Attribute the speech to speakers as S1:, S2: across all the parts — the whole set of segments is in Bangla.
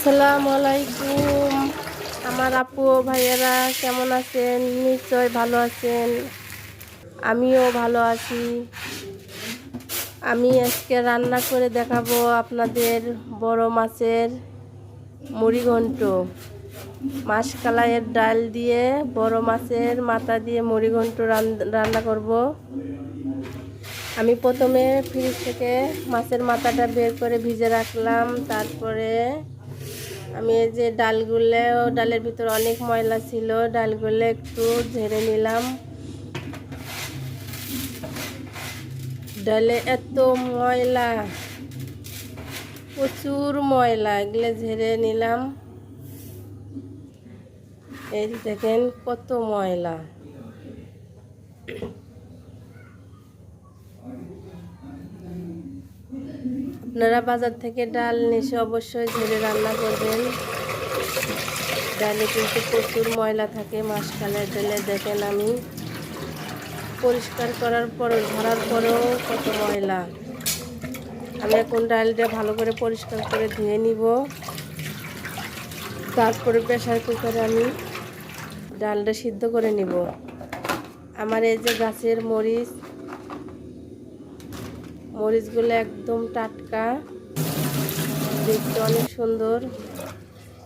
S1: আসসালামু আলাইকুম। আমার আপু ও ভাইয়েরা কেমন আছেন? নিশ্চয় ভালো আছেন। আমিও ভালো আছি। আমি আজকে রান্না করে দেখাবো আপনাদের বড় মাছের মুড়িঘণ্ট। মাশকালাইয়ের ডাল দিয়ে বড় মাছের মাথা দিয়ে মুড়িঘণ্ট রান্না করব। আমি প্রথমে ফ্রিজ থেকে মাছের মাথাটা বের করে ভিজে রাখলাম। তারপরে আমি এই যে ডালের ভিতর অনেক ময়লা ছিল, ডালগুলো একটু ঝেড়ে নিলাম। ডালে এত ময়লা, প্রচুর ময়লা, এগুলো ঝেড়ে নিলাম। এই দেখেন কত ময়লা। আপনারা বাজার থেকে ডাল নিয়ে অবশ্যই ঝেড়ে রান্না করবেন। ডালে কিন্তু প্রচুর ময়লা থাকে মাসকালের ডালে। দেখেন আমি পরিষ্কার করার পরও ধরার পরেও কত ময়লা। আমি এখন ডালটা ভালো করে পরিষ্কার করে ধুয়ে নিব। তারপরে প্রেসার কুকারে আমি ডালটা সিদ্ধ করে নিব। আমার এই যে গাছের মরিচগুলো একদম টাটকা, দেখতে অনেক সুন্দর।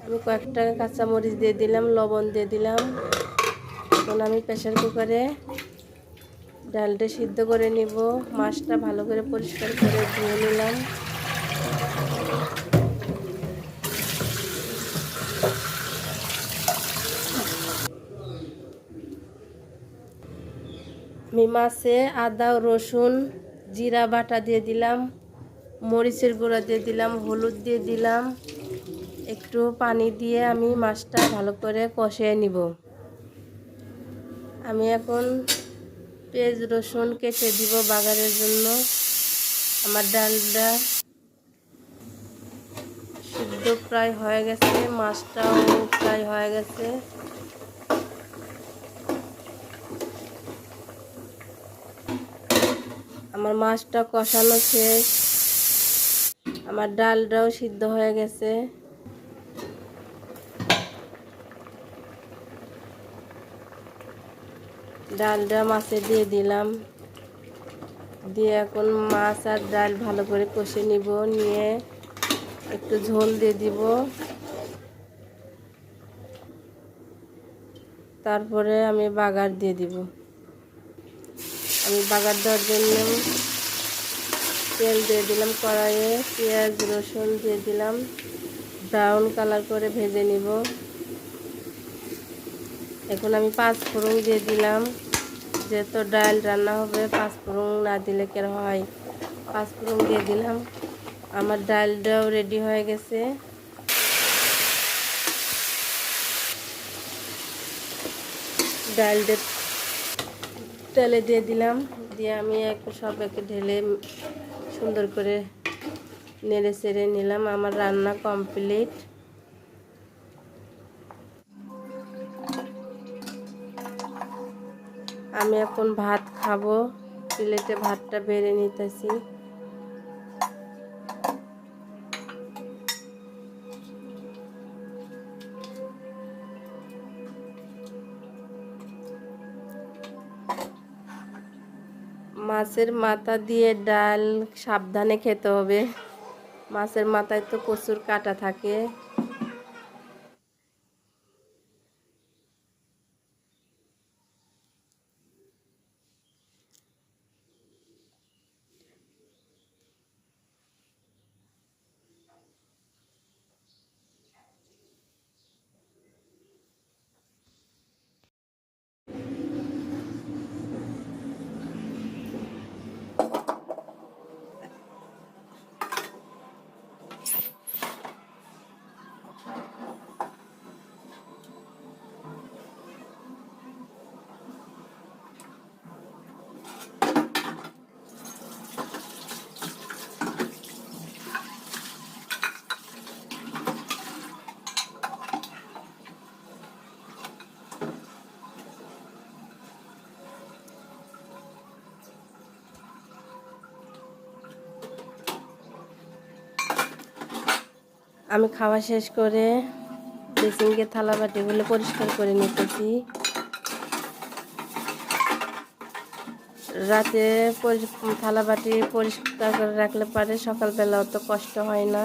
S1: আমি কয়েকটা কাঁচা মরিচ দিয়ে দিলাম, লবণ দিয়ে দিলাম। এখন আমি প্রেসার কুকারে ডালটা সিদ্ধ করে নিব। মাছটা ভালো করে পরিষ্কার করে ধুয়ে নিলাম। আমি মাছে আদা রসুন জিরা বাটা দিয়ে দিলাম, মরিচের গুঁড়া দিয়ে দিলাম, হলুদ দিয়ে দিলাম। একটু পানি দিয়ে আমি মাছটা ভালো করে কষিয়ে নিব। আমি এখন পেঁয়াজ রসুন কেটে দিব বাগারের জন্য। আমার ডালটা সিদ্ধ প্রায় হয়ে গেছে, মাছটাও প্রায় হয়ে গেছে। আমার মাছটা কষানো শেষ, আমার ডালটাও সিদ্ধ হয়ে গেছে। ডালটা মাছে দিয়ে দিলাম, দিয়ে এখন মাছ আর ডাল ভালো করে কষে নিব। নিয়ে একটু ঝোল দিয়ে দিব। তারপরে আমি বাগার দিয়ে দিব। আমি বাগার দেওয়ার জন্য তেল দিয়ে দিলাম কড়াইয়ে, পেঁয়াজ রসুন দিয়ে দিলাম, ব্রাউন কালার করে ভেজে নিব। এখন আমি 5 ফোড়ন দিয়ে দিলাম। যেহেতু ডাল রান্না হবে, 5 ফোড়ন না দিলে কেন হয়। 5 ফোড়ন দিয়ে দিলাম। আমার ডালটাও রেডি হয়ে গেছে। ডালটা তেলে দিয়ে দিলাম, দিয়ে আমি সব একে ঢেলে সুন্দর করে নেড়ে চেড়ে নিলাম। আমার রান্না কমপ্লিট। আমি এখন ভাত খাবো। প্লেটে ভাতটা বেড়ে নিতেছি। মাছের মাথা দিয়ে ডাল সাবধানে খেতে হবে। মাছের মাথায় তো প্রচুর কাঁটা থাকে। আমি খাওয়া শেষ করে বেসিনকে থালা বাটিগুলো পরিষ্কার করে নিতেছি। রাতে থালা বাটি পরিষ্কার করে রাখলে পারে সকালবেলা অত কষ্ট হয় না।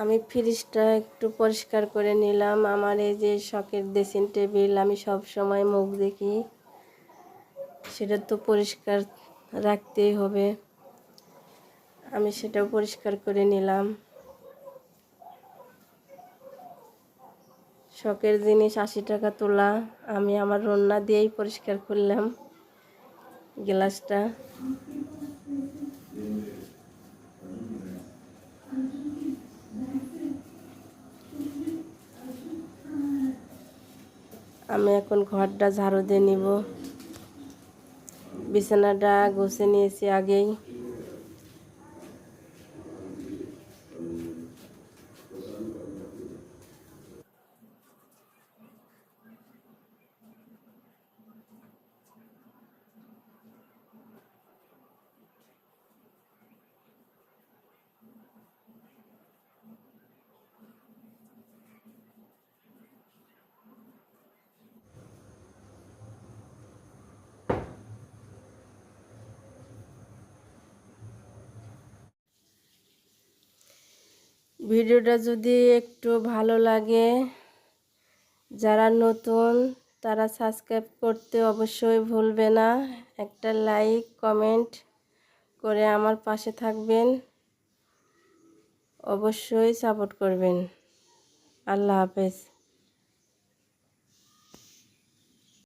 S1: আমি ফ্রিজটা একটু পরিষ্কার করে নিলাম। আমার এই যে শখের ড্রেসিং টেবিল আমি সব সময় মুখ দেখি, সেটা তো পরিষ্কার রাখতেই হবে। আমি সেটাও পরিষ্কার করে নিলাম। শখের জিনিস 80 টাকা তোলা, আমি আমার রান্না দিয়েই পরিষ্কার করলাম গ্লাসটা। আমি এখন ঘরটা ঝাড়ু দিয়ে নিব। বিছানাটা গুছিয়ে নিয়েছি আগেই। ভিডিওটা যদি একটু ভালো লাগে, যারা নতুন তারা সাবস্ক্রাইব করতে অবশ্যই ভুলবে না। একটা লাইক কমেন্ট করে আমার পাশে থাকবেন, অবশ্যই সাপোর্ট করবেন। আল্লাহ হাফেজ।